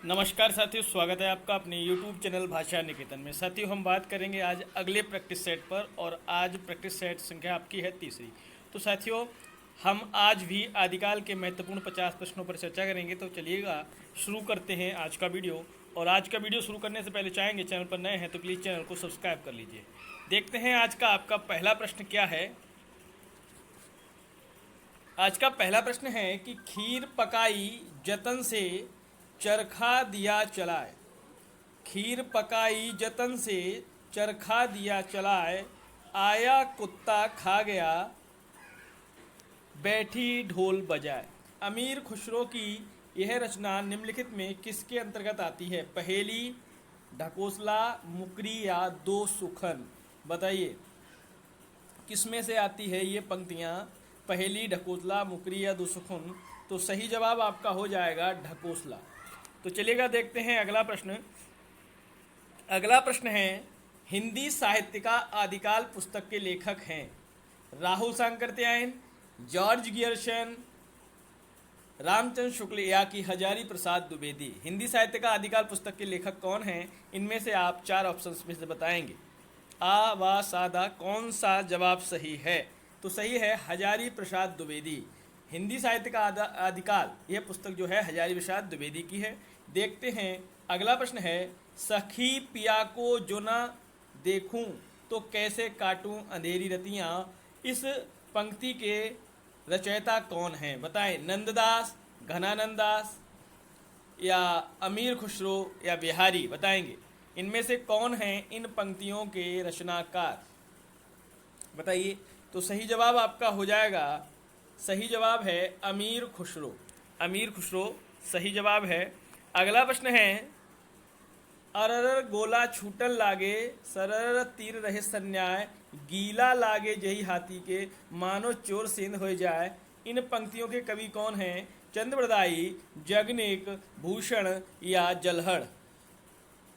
नमस्कार साथियों, स्वागत है आपका अपने YouTube चैनल भाषा निकेतन में। साथियों, हम बात करेंगे आज अगले प्रैक्टिस सेट पर और आज प्रैक्टिस सेट संख्या आपकी है तीसरी। तो साथियों, हम आज भी आदिकाल के महत्वपूर्ण 50 प्रश्नों पर चर्चा करेंगे। तो चलिएगा शुरू करते हैं आज का वीडियो। और आज का वीडियो शुरू करने से पहले चाहेंगे, चैनल पर नए हैं तो प्लीज़ चैनल को सब्सक्राइब कर लीजिए। देखते हैं आज का आपका पहला प्रश्न क्या है। आज का पहला प्रश्न है कि खीर पकाई जतन से चरखा दिया चलाए। खीर पकाई जतन से चरखा दिया चलाए, आया कुत्ता खा गया बैठी ढोल बजाए। अमीर खुसरो की यह रचना निम्नलिखित में किसके अंतर्गत आती है? पहेली, ढकोसला, मुकरी या दो सुखन। बताइए किस में से आती है ये पंक्तियाँ? पहेली, ढकोसला, मुकरी या दो सुखन। तो सही जवाब आपका हो जाएगा ढकोसला। तो चलिएगा देखते हैं अगला प्रश्न। अगला प्रश्न है, हिंदी साहित्य का आदिकाल पुस्तक के लेखक हैं राहुल सांकृत्यायन, जॉर्ज गियर्सन, रामचंद्र शुक्ल या कि हजारी प्रसाद द्विवेदी। हिंदी साहित्य का आदिकाल पुस्तक के लेखक कौन हैं? इनमें से आप चार ऑप्शंस में से बताएंगे। आ, वा, सादा, कौन सा जवाब सही है? तो सही है हजारी प्रसाद द्विवेदी। हिंदी साहित्य का आदिकाल यह पुस्तक जो है हजारी प्रसाद द्विवेदी की है। देखते हैं अगला प्रश्न है, सखी पिया को जो ना देखूं तो कैसे काटूं अंधेरी रतियां। इस पंक्ति के रचयिता कौन हैं? बताएं, नंददास, घनानंद दास या अमीर खुसरो या बिहारी। बताएंगे इनमें से कौन हैं इन पंक्तियों के रचनाकार? बताइए। तो सही जवाब आपका हो जाएगा, सही जवाब है अमीर खुसरो। अमीर खुसरो सही जवाब है। अगला प्रश्न है, अरर गोला छूटल लागे, सरर तीर रहे सन्याय, गीला लागे जही हाथी के, मानो चोर सेंध हो जाए। इन पंक्तियों के कवि कौन हैं? चंद्रबरदाई, जगनिक, भूषण या जलहड़।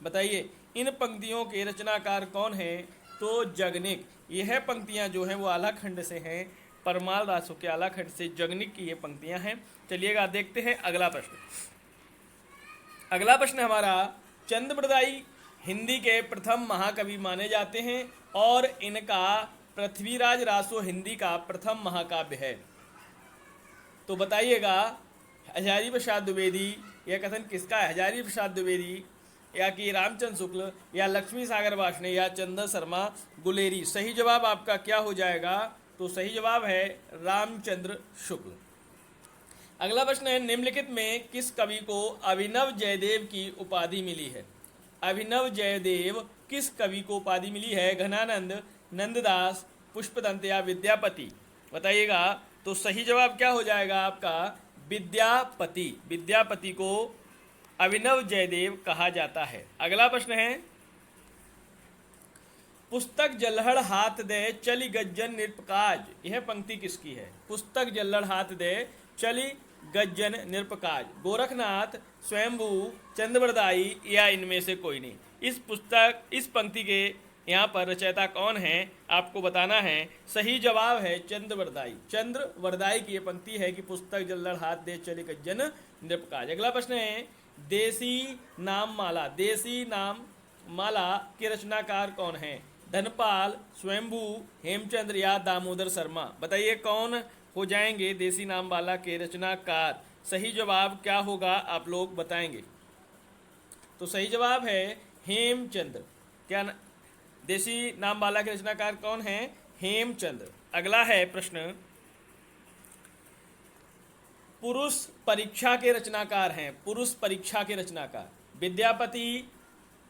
बताइए इन पंक्तियों के रचनाकार कौन हैं? तो जगनिक। यह पंक्तियां जो हैं वो आलाखंड से हैं, परमाल रासों के आलाखंड से जगनिक की ये पंक्तियां हैं। चलिएगा देखते हैं अगला प्रश्न। अगला प्रश्न हमारा, चंद्रबरदाई हिंदी के प्रथम महाकवि माने जाते हैं और इनका पृथ्वीराज रासो हिंदी का प्रथम महाकाव्य है। तो बताइएगा हजारी प्रसाद द्विवेदी, यह कथन किसका है? हजारी प्रसाद द्विवेदी या कि रामचंद्र शुक्ल या लक्ष्मी सागर वार्ष्णेय या चंदन शर्मा गुलेरी। सही जवाब आपका क्या हो जाएगा? तो सही जवाब है रामचंद्र शुक्ल। अगला प्रश्न है, निम्नलिखित में किस कवि को अभिनव जयदेव की उपाधि मिली है? अभिनव जयदेव किस कवि को उपाधि मिली है? घनानंद, नंददास, पुष्पदंत या विद्यापति। बताइएगा। तो सही जवाब क्या हो जाएगा आपका? विद्यापति। विद्यापति को अभिनव जयदेव कहा जाता है। अगला प्रश्न है, पुस्तक जल्हड़ हाथ दे चली गज्जन निरपकाज। यह पंक्ति किसकी है? पुस्तक जल्हड़ हाथ दे चली गज्जन निरपकाज। गोरखनाथ, स्वयंभू, चंद्रबरदाई या इनमें से कोई नहीं। इस पंक्ति के यहाँ पर रचयिता कौन है आपको बताना है। सही जवाब है चंद्रबरदाई। चंद्रबरदाई की ये पंक्ति है कि पुस्तक जल्हड़ हाथ दे चली गज्जन निरपकाज। अगला प्रश्न है, देसी नाम माला। देसी नाम माला के रचनाकार कौन है? धनपाल, स्वयंभू, हेमचंद्र या दामोदर शर्मा। बताइए कौन हो जाएंगे देसी नाम माला के रचनाकार? सही जवाब क्या होगा आप लोग बताएंगे। तो सही जवाब है हेमचंद्र। क्या देसी नाम माला के रचनाकार कौन है? हेमचंद्र। अगला है प्रश्न, पुरुष परीक्षा के रचनाकार हैं। पुरुष परीक्षा के रचनाकार विद्यापति,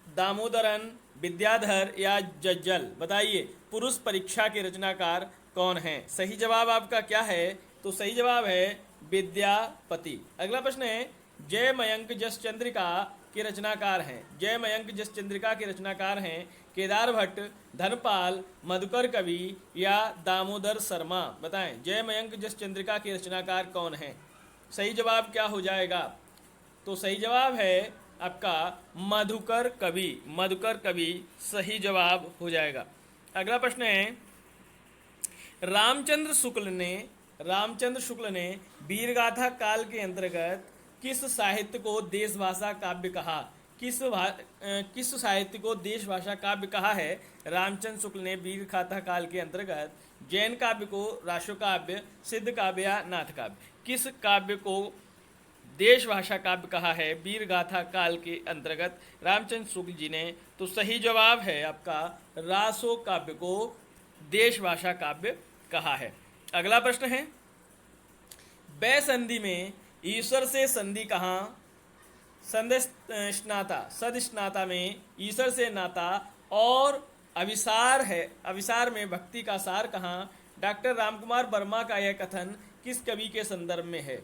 दामोदरन, विद्याधर या जज्जल। बताइए पुरुष परीक्षा के रचनाकार कौन हैं? सही जवाब आपका क्या है? तो सही जवाब है विद्यापति। अगला प्रश्न है, जय मयंक जस चंद्रिका के रचनाकार हैं। जय मयंक जस चंद्रिका के रचनाकार हैं केदार भट्ट, धनपाल, मधुकर कवि या दामोदर शर्मा। बताएं जय मयंक जस चंद्रिका के रचनाकार कौन हैं? सही जवाब क्या हो जाएगा? तो सही जवाब है आपका मधुकर कवि। मधुकर कवि सही जवाब हो जाएगा। अगला प्रश्न है, रामचंद्र शुक्ल ने वीरगाथा काल के अंतर्गत किस साहित्य को देशभाषा काव्य कहा? किस साहित्य को देशभाषा काव्य कहा है? रामचंद्र शुक्ल ने वीर गाथा काल के अंतर्गत जैन काव्य को राष्ट्र काव्य, सिद्ध काव्य या नाथ काव्य? किस काव्य को देशभाषा काव्य कहा है वीर गाथा काल के अंतर्गत रामचंद्र शुक्ल जी ने? तो सही जवाब है आपका रासो काव्य को देशभाषा काव्य कहा है। अगला प्रश्न है, बै संधि में ईश्वर से संधि कहाँ? सदस्नाता में ईश्वर से नाता और अविसार है, अविसार में भक्ति का सार कहाँ? डॉक्टर रामकुमार वर्मा का यह कथन किस कवि के संदर्भ में है?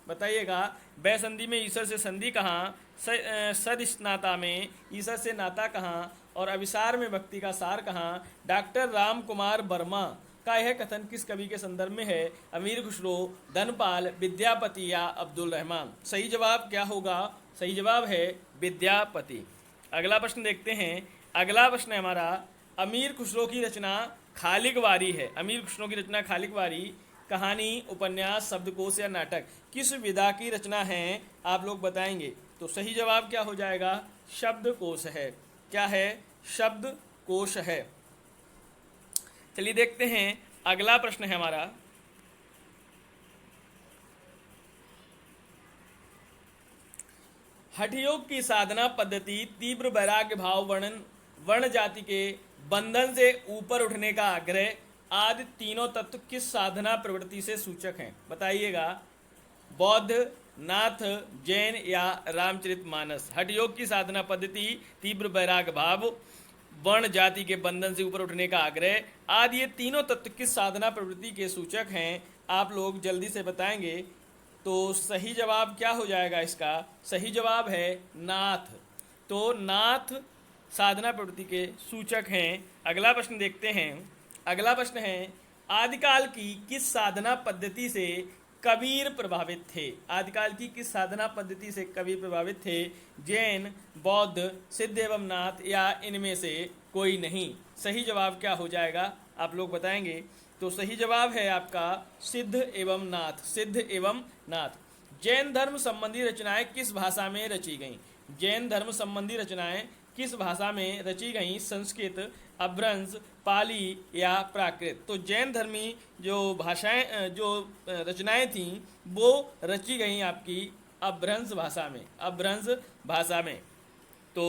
बताइएगा। बै संधि में ईश्वर से संधि कहाँ, सदस्नाता में ईश्वर से नाता कहाँ और अविसार में भक्ति का सार कहाँ? डॉक्टर रामकुमार वर्मा का यह कथन किस कवि के संदर्भ में है? अमीर खुसरो, धनपाल, विद्यापति या अब्दुल रहमान? सही जवाब क्या होगा? सही जवाब है विद्यापति। अगला प्रश्न देखते हैं। अगला प्रश्न है हमारा, अमीर खुसरो की रचना खालिक वारी है। अमीर खुसरो की रचना खालिक वारी कहानी, उपन्यास, शब्दकोश या नाटक किस विधा की रचना है? आप लोग बताएंगे। तो सही जवाब क्या हो जाएगा? शब्दकोश है। क्या है? शब्दकोश है। चलिए देखते हैं। अगला प्रश्न है हमारा, हठयोग की साधना पद्धति तीव्र वैराग्य भाव, वर्ण जाति के बंधन से ऊपर उठने का आग्रह आदि तीनों तत्व किस साधना प्रवृत्ति से सूचक हैं? बताइएगा। बौद्ध, नाथ, जैन या रामचरितमानस? हठयोग की साधना पद्धति, तीव्र वैराग्य भाव, वर्ण जाति के बंधन से ऊपर उठने का आग्रह आदि ये तीनों तत्व किस साधना प्रवृत्ति के सूचक हैं? आप लोग जल्दी से बताएंगे। तो सही जवाब क्या हो जाएगा इसका? सही जवाब है नाथ। तो नाथ साधना प्रवृत्ति के सूचक हैं। अगला प्रश्न देखते हैं। अगला प्रश्न है, आदिकाल की किस साधना पद्धति से कबीर प्रभावित थे? आदिकाल की किस साधना पद्धति से कबीर प्रभावित थे? जैन, बौद्ध, सिद्ध एवं नाथ या इनमें से कोई नहीं? सही जवाब क्या हो जाएगा? आप लोग बताएंगे। तो सही जवाब है आपका सिद्ध एवं नाथ। सिद्ध एवं नाथ। जैन धर्म संबंधी रचनाएं किस भाषा में रची गईं? जैन धर्म संबंधी रचनाएं किस भाषा में रची गईं? संस्कृत, अभ्रंश, पाली या प्राकृत? तो जैन धर्मी जो भाषाएं, जो रचनाएं थीं वो रची गईं आपकी अभ्रंश भाषा में। अभ्रंश भाषा में। तो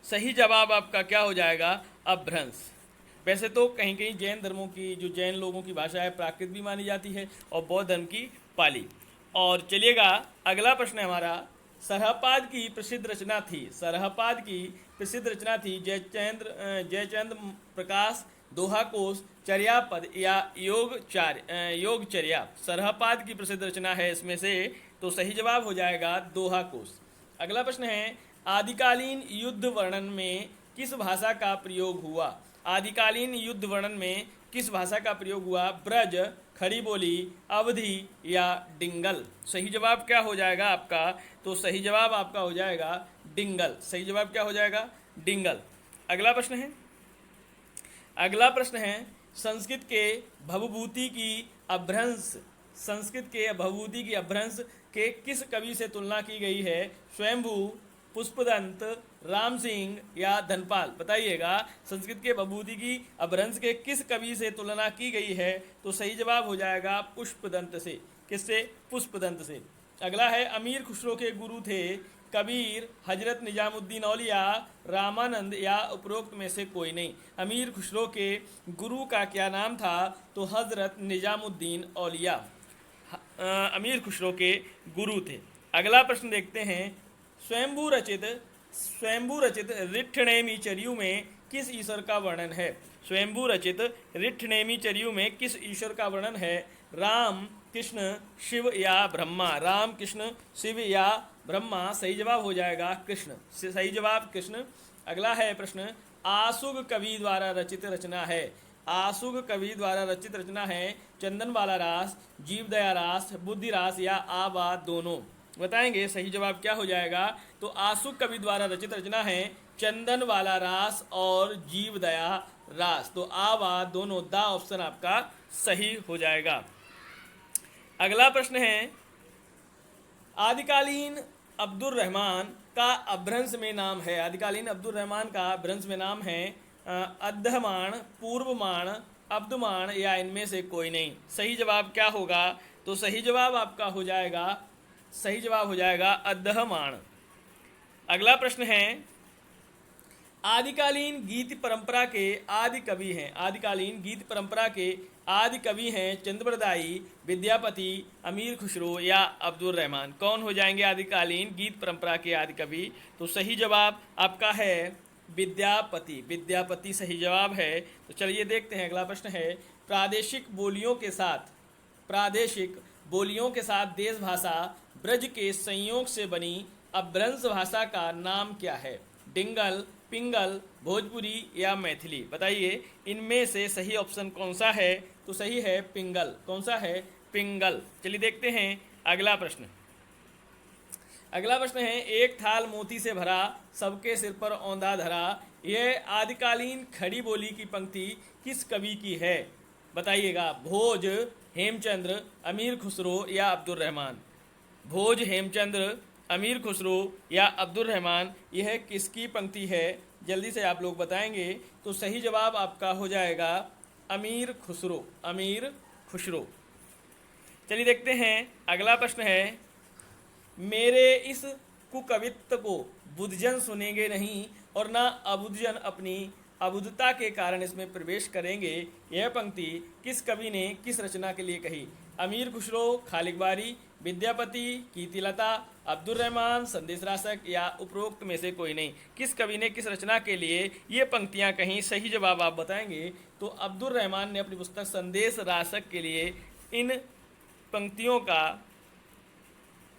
सही जवाब आपका क्या हो जाएगा? अभ्रंश। वैसे तो कहीं कहीं जैन धर्मों की, जो जैन लोगों की भाषा है, प्राकृत भी मानी जाती है और बौद्ध धर्म की पाली। और चलिएगा, अगला प्रश्न है हमारा, सरहपाद की प्रसिद्ध रचना थी। सरहपाद की प्रसिद्ध रचना थी जयचंद्र प्रकाश, दोहा कोश, चर्यापद या योगचर्या? सरहपाद की प्रसिद्ध रचना है इसमें से। तो सही जवाब हो जाएगा दोहा कोश। अगला प्रश्न है, आदिकालीन युद्ध वर्णन में किस भाषा का प्रयोग हुआ? आदिकालीन युद्ध वर्णन में किस भाषा का प्रयोग हुआ? ब्रज, खड़ी बोली, अवधि या डिंगल? सही जवाब क्या हो जाएगा आपका? तो सही जवाब आपका हो जाएगा डिंगल। सही जवाब क्या हो जाएगा? डिंगल। अगला प्रश्न है। अगला प्रश्न है, संस्कृत के भवभूति की अभ्रंश, संस्कृत के भवभूति की अभ्रंश के किस कवि से तुलना की गई है? स्वयंभू, पुष्पदंत, राम सिंह या धनपाल? बताइएगा। संस्कृत के भवभूति की अभ्रंश के किस कवि से तुलना की गई है? तो सही जवाब हो जाएगा पुष्पदंत से। किससे? पुष्पदंत से। अगला है, अमीर खुसरो के गुरु थे कबीर, हजरत निजामुद्दीन औलिया, रामानंद या उपरोक्त में से कोई नहीं? अमीर खुसरो के गुरु का क्या नाम था? तो हजरत निजामुद्दीन औलिया अमीर खुसरो के गुरु थे। अगला प्रश्न देखते हैं, स्वयंभू रचित रिठनेमी चर्यु में किस ईश्वर का वर्णन है? स्वयंभू रचित रिठनेमी चर्यु में किस ईश्वर का वर्णन है? राम, कृष्ण, शिव या ब्रह्मा? राम, कृष्ण, शिव या ब्रह्मा? सही जवाब हो जाएगा कृष्ण। सही जवाब कृष्ण। अगला है प्रश्न, आसुग कवि द्वारा रचित रचना है। आसुग कवि द्वारा रचित रचना है चंदनवाला रास, जीवदया रास, बुद्धि रास या आवा दोनों? बताएंगे। सही जवाब क्या हो जाएगा? तो आसुग कवि द्वारा रचित रचना है चंदनवाला रास और जीवदया रास। तो आवा दोनों, दा ऑप्शन आपका सही हो जाएगा। अगला प्रश्न है, आदिकालीन अब्दुर रहमान का अपभ्रंश में नाम है। आदिकालीन अब्दुर रहमान का अपभ्रंश में नाम है अद्धमान, पूर्वमान, अब्दमान या इनमें से कोई नहीं। सही जवाब क्या होगा? तो सही जवाब आपका हो जाएगा, सही जवाब हो जाएगा अद्धमान। अगला प्रश्न है, आदिकालीन गीत परंपरा के आदि कवि हैं। आदिकालीन गीत परंपरा के आदि कवि हैं चंद्रप्रदायी, विद्यापति, अमीर खुसरो या अब्दुर रहमान। कौन हो जाएंगे आदिकालीन गीत परंपरा के आदि कवि? तो सही जवाब आपका है विद्यापति। विद्यापति सही जवाब है। तो चलिए देखते हैं, अगला प्रश्न है, प्रादेशिक बोलियों के साथ देश भाषा ब्रज के संयोग से बनी अपभ्रंश भाषा का नाम क्या है? डिंगल, पिंगल, भोजपुरी या मैथिली? बताइए इनमें से सही ऑप्शन कौन सा है? तो सही है पिंगल। कौन सा है? पिंगल। चलिए देखते हैं अगला प्रश्न। अगला प्रश्न है, एक थाल मोती से भरा, सबके सिर पर औंधा धरा, यह आदिकालीन खड़ी बोली की पंक्ति किस कवि की है? बताइएगा। भोज, हेमचंद्र, अमीर खुसरो या अब्दुर रहमान? भोज, हेमचंद्र, अमीर खुसरो या अब्दुर रहमान, यह किसकी पंक्ति है? जल्दी से आप लोग बताएंगे। तो सही जवाब आपका हो जाएगा अमीर खुसरो। अमीर खुसरो। चलिए देखते हैं अगला प्रश्न है, मेरे इस कुकवित्त को बुद्धजन सुनेंगे नहीं और ना अबुद्धजन अपनी अबुद्धता के कारण इसमें प्रवेश करेंगे, यह पंक्ति किस कवि ने किस रचना के लिए कही? अमीर खुसरो, खालिक बारी, विद्यापति, कीर्तिलता, अब्दुर रहमान, संदेश रासक या उपरोक्त में से कोई नहीं? किस कवि ने किस रचना के लिए ये पंक्तियां कहीं? सही जवाब आप बताएंगे। तो अब्दुर रहमान ने अपनी पुस्तक संदेश रासक के लिए इन पंक्तियों का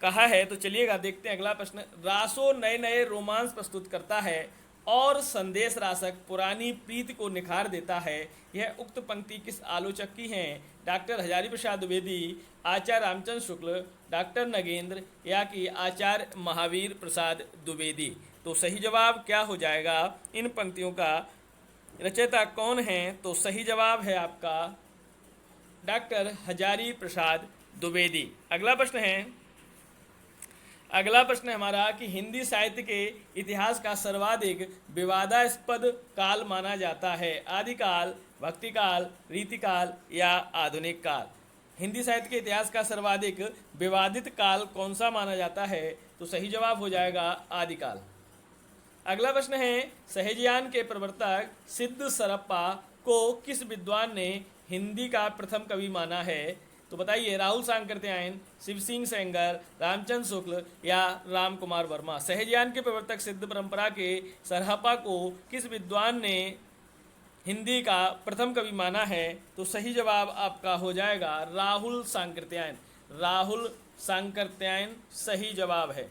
कहा है। तो चलिएगा देखते हैं अगला प्रश्न। रासो नए नए रोमांस प्रस्तुत करता है और संदेश रासक पुरानी प्रीति को निखार देता है, यह उक्त पंक्ति किस आलोचक की है? डॉक्टर हजारी प्रसाद द्विवेदी, आचार्य रामचंद्र शुक्ल, डॉक्टर नगेंद्र या कि आचार्य महावीर प्रसाद द्विवेदी? तो सही जवाब क्या हो जाएगा? इन पंक्तियों का रचयिता कौन है? तो सही जवाब है आपका डॉक्टर हजारी प्रसाद द्विवेदी। अगला प्रश्न है, अगला प्रश्न है हमारा कि हिंदी साहित्य के इतिहास का सर्वाधिक विवादास्पद काल माना जाता है? आदिकाल, भक्तिकाल, रीतिकाल या आधुनिक काल? हिंदी साहित्य के इतिहास का सर्वाधिक विवादित काल कौन सा माना जाता है? तो सही जवाब हो जाएगा आदिकाल। अगला प्रश्न है, सहजयान के प्रवर्तक सिद्ध सरप्पा को किस विद्वान ने हिंदी का प्रथम कवि माना है? तो बताइए। राहुल सांकृत्यायन, शिव सिंह सेंगर, रामचंद्र शुक्ल या राम कुमार वर्मा? सहजयान के प्रवर्तक सिद्ध परंपरा के सरहपा को किस विद्वान ने हिंदी का प्रथम कवि माना है? तो सही जवाब आपका हो जाएगा राहुल सांकृत्यायन। राहुल सांकृत्यायन सही जवाब है।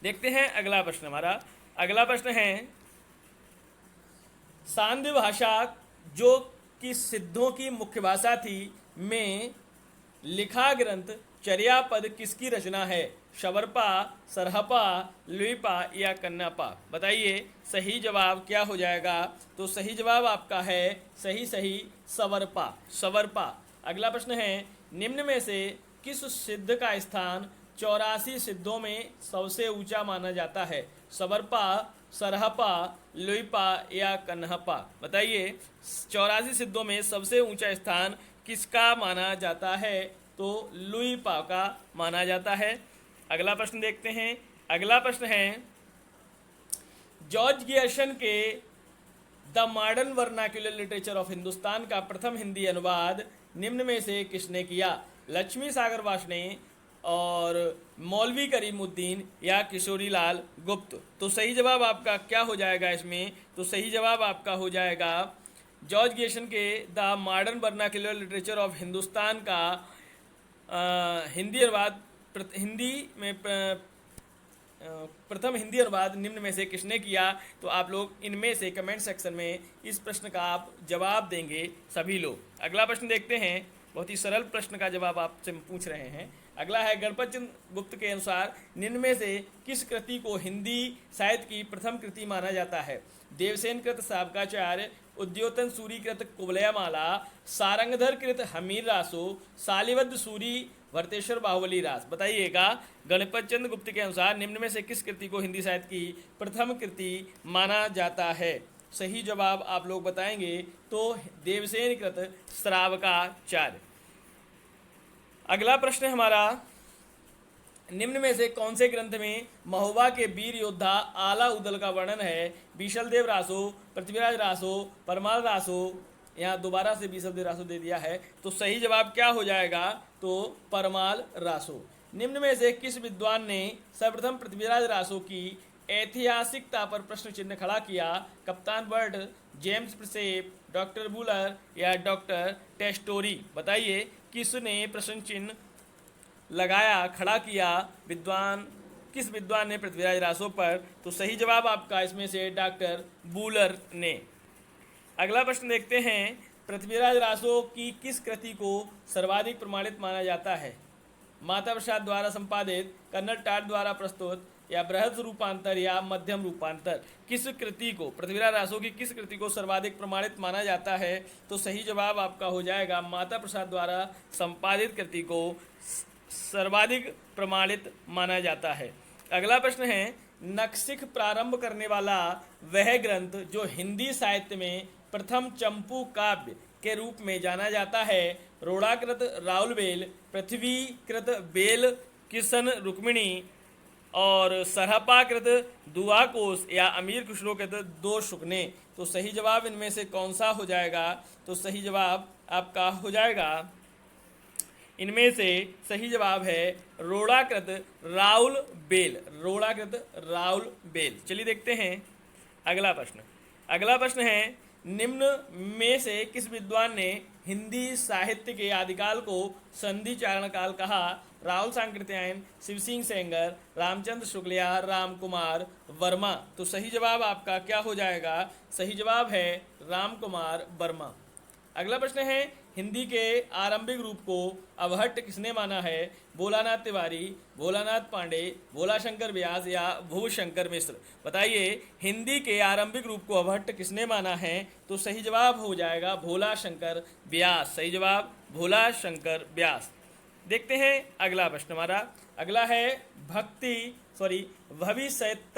देखते हैं अगला प्रश्न हमारा। अगला प्रश्न है, सांध्य भाषा जो कि सिद्धों की मुख्य भाषा थी में लिखा ग्रंथ चर्यापद किसकी रचना है? शबरपा, सरहपा, लुईपा या कन्नापा? बताइए सही जवाब क्या हो जाएगा? तो सही जवाब आपका है सही सवरपा। सवरपा। अगला प्रश्न है, निम्न में से किस सिद्ध का स्थान 84 सिद्धों में सबसे ऊंचा माना जाता है? सबरपा, सरहपा, लुईपा या कन्हपा? बताइए 84 सिद्धों में सबसे ऊंचा स्थान किसका माना जाता है? तो लुईपा का माना जाता है। अगला प्रश्न देखते हैं। अगला प्रश्न है, जॉर्ज गियर्सन के the modern vernacular literature of Hindustan का प्रथम हिंदी अनुवाद निम्न में से किसने किया? लक्ष्मी सागर वार्ष्णेय और मौलवी करीमुद्दीन या किशोरीलाल गुप्त? तो सही जवाब आपका क्या हो जाएगा इसमें? तो सही जवाब आपका हो जाएगा जॉर्ज गियर्सन के the modern vernacular literature of Hindustan का हिंदी अनुवाद प्रथम हिंदी अनुवाद निम्न में से किसने किया? तो आप लोग इनमें से कमेंट सेक्शन में इस प्रश्न का आप जवाब देंगे सभी लोग। अगला प्रश्न देखते हैं। बहुत ही सरल प्रश्न का जवाब आपसे पूछ रहे हैं। अगला है, गणपत चंद्र गुप्त के अनुसार निम्न में से किस कृति को हिंदी साहित्य की प्रथम कृति माना जाता है? देवसेन कृत शावकाचार्य, उद्योतन सूरी कृत कुवलयामाला, सारंगधर कृत हमीर रासो, शालिवद्ध सूरी वर्तेश्वर बाहुबली रास। बताइएगा, गणपत चंद्र गुप्त के अनुसार निम्न में से किस कृति को हिंदी साहित्य की प्रथम कृति माना जाता है? सही जवाब आप लोग बताएंगे तो देवसेन कृत श्रावकाचार्य। अगला प्रश्न हमारा, निम्न में से कौन से ग्रंथ में महोबा के वीर योद्धा आला उदल का वर्णन है? बीसलदेव रासो, पृथ्वीराज रासो, परमाल रासो, यहाँ दोबारा से बीसलदेव रासो दे दिया है, तो सही जवाब क्या हो जाएगा? तो परमाल रासो। निम्न में से किस विद्वान ने सर्वप्रथम पृथ्वीराज रासो की ऐतिहासिकता पर प्रश्न चिन्ह खड़ा किया? कप्तान बर्ड, जेम्स प्रिसेप, डॉक्टर बुलर या डॉक्टर टेस्टोरी? बताइए, किसने प्रश्न चिन्ह लगाया, खड़ा किया? किस विद्वान ने पृथ्वीराज रासो पर? तो सही जवाब आपका इसमें से डॉक्टर बुलर ने। अगला प्रश्न देखते हैं, पृथ्वीराज रासो की किस कृति को सर्वाधिक प्रमाणित माना जाता है? माता प्रसाद द्वारा संपादित, कन्नड़ टाट द्वारा प्रस्तुत या बृहद रूपांतर या मध्यम रूपांतर? किस कृति को, पृथ्वीराज रासो की किस कृति को सर्वाधिक प्रमाणित माना जाता है? तो सही जवाब आपका हो जाएगा माता प्रसाद द्वारा संपादित कृति को सर्वाधिक प्रमाणित माना जाता है। अगला प्रश्न है, नखशिख प्रारंभ करने वाला वह ग्रंथ जो हिंदी साहित्य में प्रथम चंपू काव्य के रूप में जाना जाता है? रोड़ाकृत राउलबेल, पृथ्वीकृत बेल किशन रुक्मिणी और सरहपाकृत दुआकोस या अमीर खुसरो कृत दो शुकने? तो सही जवाब इनमें से कौन सा हो जाएगा? तो सही जवाब आपका हो जाएगा, इनमें से सही जवाब है रोड़ाकृत राउल बेल, रोड़ाकृत राउल बेल। चलिए देखते हैं अगला प्रश्न। अगला प्रश्न है, निम्न में से किस विद्वान ने हिंदी साहित्य के आदिकाल को संधि चारण काल कहा? राहुल सांकृत्यायन, शिव सिंह सेंगर, रामचंद्र शुक्लिया, राम कुमार वर्मा? तो सही जवाब आपका क्या हो जाएगा? सही जवाब है राम कुमार वर्मा। अगला प्रश्न है, हिंदी के आरंभिक रूप को अवहट्ट किसने माना है? भोलानाथ तिवारी, भोलानाथ पांडे, भोलाशंकर व्यास या भूशंकर मिश्र? बताइए, हिंदी के आरंभिक रूप को अवहट्ट किसने माना है? तो सही जवाब हो जाएगा भोलाशंकर व्यास। सही जवाब भोलाशंकर व्यास। देखते हैं अगला प्रश्न हमारा। अगला है, भविष्यत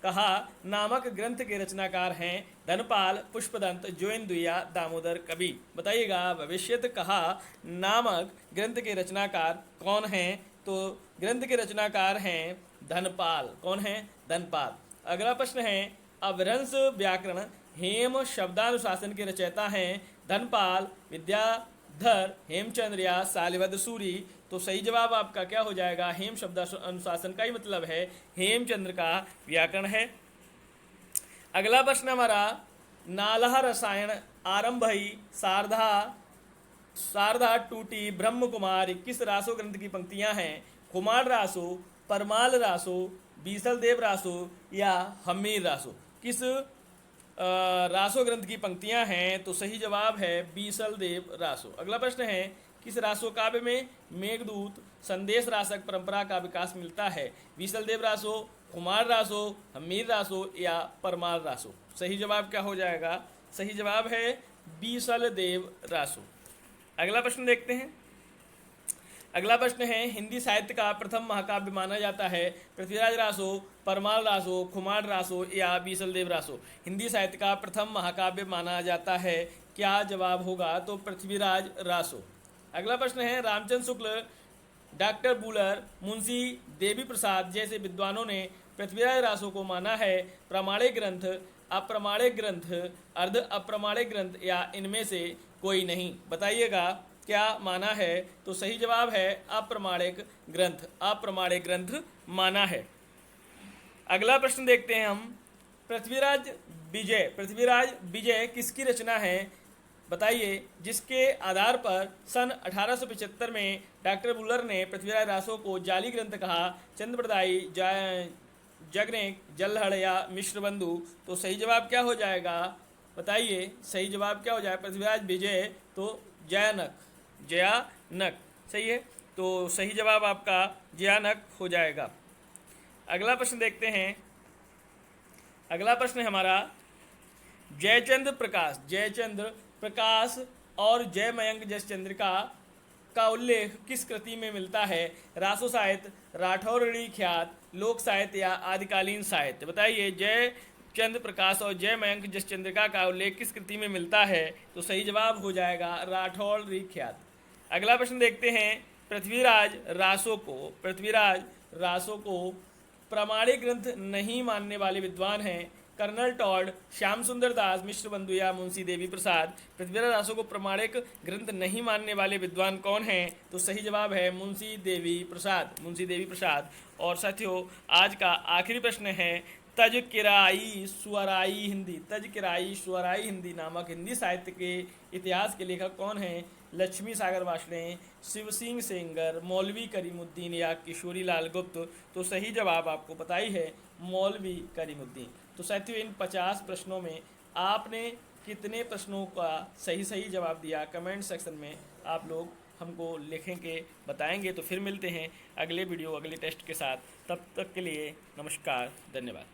कहा नामक ग्रंथ के रचनाकार हैं? धनपाल, पुष्पदंत, जोइंदु या दामोदर कवि? बताइएगा, भविष्यत कहा नामक ग्रंथ के रचनाकार कौन हैं? तो ग्रंथ के रचनाकार हैं धनपाल। कौन है? धनपाल। अगला प्रश्न है, अभ्रंश व्याकरण हेम शब्दानुशासन के रचयिता हैं? धनपाल, विद्याधर, हेमचंद्र या शालिवद सूरी? तो सही जवाब आपका क्या हो जाएगा? हेम शब्द अनुशासन का ही मतलब है हेमचंद्र का व्याकरण है। अगला प्रश्न हमारा, नालह रसायन आरंभ ही शारदा टूटी ब्रह्म कुमार किस रासो ग्रंथ की पंक्तियां हैं? कुमार रासो, परमाल रासो, बीसलदेव रासो या हमीर रासो? किस रासो ग्रंथ की पंक्तियां हैं? तो सही जवाब है बीसलदेव रासो। अगला प्रश्न है, किस रासो काव्य में मेघदूत संदेश रासक परंपरा का विकास मिलता है? बीसलदेव रासो, कुमार रासो, हमीर रासो या परमाल रासो? सही जवाब क्या हो जाएगा? सही जवाब है बीसलदेव रासो। अगला प्रश्न देखते हैं। अगला प्रश्न है, हिंदी साहित्य का प्रथम महाकाव्य माना जाता है? पृथ्वीराज रासो, परमाल रासो, कुमार रासो या बीसलदेव रासो? हिंदी साहित्य का प्रथम महाकाव्य माना जाता है, क्या जवाब होगा? तो पृथ्वीराज रासो। अगला प्रश्न है, रामचंद्र शुक्ल, डॉक्टर बुलर, मुंशी देवी प्रसाद जैसे विद्वानों ने पृथ्वीराज रासो को माना है प्रामाणिक ग्रंथ, अप्रामाणिक ग्रंथ, अर्ध अप्रामाणिक ग्रंथ या इनमें से कोई नहीं? बताइएगा, क्या माना है? तो सही जवाब है अप्रामाणिक ग्रंथ, अप्रामाणिक ग्रंथ माना है। अगला प्रश्न देखते हैं हम, पृथ्वीराज विजय किसकी रचना है? बताइए, जिसके आधार पर सन 1875 में डॉक्टर बुलर ने पृथ्वीराज रासो को जाली ग्रंथ कहा? चंद्रप्रदायी, जगनेक, जल्हड़ या मिश्रबंधु? तो सही जवाब क्या हो जाएगा? बताइए, सही जवाब क्या हो जाएगा? पृथ्वीराज विजय तो जयानक सही है, तो सही जवाब आपका जयानक हो जाएगा। अगला प्रश्न देखते हैं। अगला प्रश्न है हमारा, जयचंद्र प्रकाश और जय मयंक जसचंद्रिका का उल्लेख किस कृति में मिलता है? रासो साहित्य, राठौरणी ख्यात, लोक साहित्य या आदिकालीन साहित्य? बताइए। जय चंद्र प्रकाश और जय मयंक जसचंद्रिका का उल्लेख किस कृति में मिलता है? तो सही जवाब हो जाएगा राठौर ख्यात। अगला प्रश्न देखते हैं। पृथ्वीराज रासो को प्रामाणिक ग्रंथ नहीं मानने वाले विद्वान हैं? कर्नल टॉड, श्याम सुंदर दास, मिश्र बंधु या मुंशी देवी प्रसाद? पृथ्वीराज रासो को प्रामाणिक ग्रंथ नहीं मानने वाले विद्वान कौन हैं? तो सही जवाब है मुंशी देवी प्रसाद। और साथियों, आज का आखिरी प्रश्न है। तजकिराई स्वराई हिंदी नामक हिंदी साहित्य के इतिहास के लेखक कौन हैं? लक्ष्मी सागर वार्ष्णेय, शिव सिंह सेंगर, मौलवी करीमुद्दीन या किशोरी लाल गुप्त? तो सही जवाब आपको पता ही है, मौलवी करीमुद्दीन। तो साथियों, इन 50 प्रश्नों में आपने कितने प्रश्नों का सही जवाब दिया? कमेंट सेक्शन में आप लोग हमको लिखेंगे, बताएंगे। तो फिर मिलते हैं अगले वीडियो, अगले टेस्ट के साथ। तब तक के लिए नमस्कार, धन्यवाद।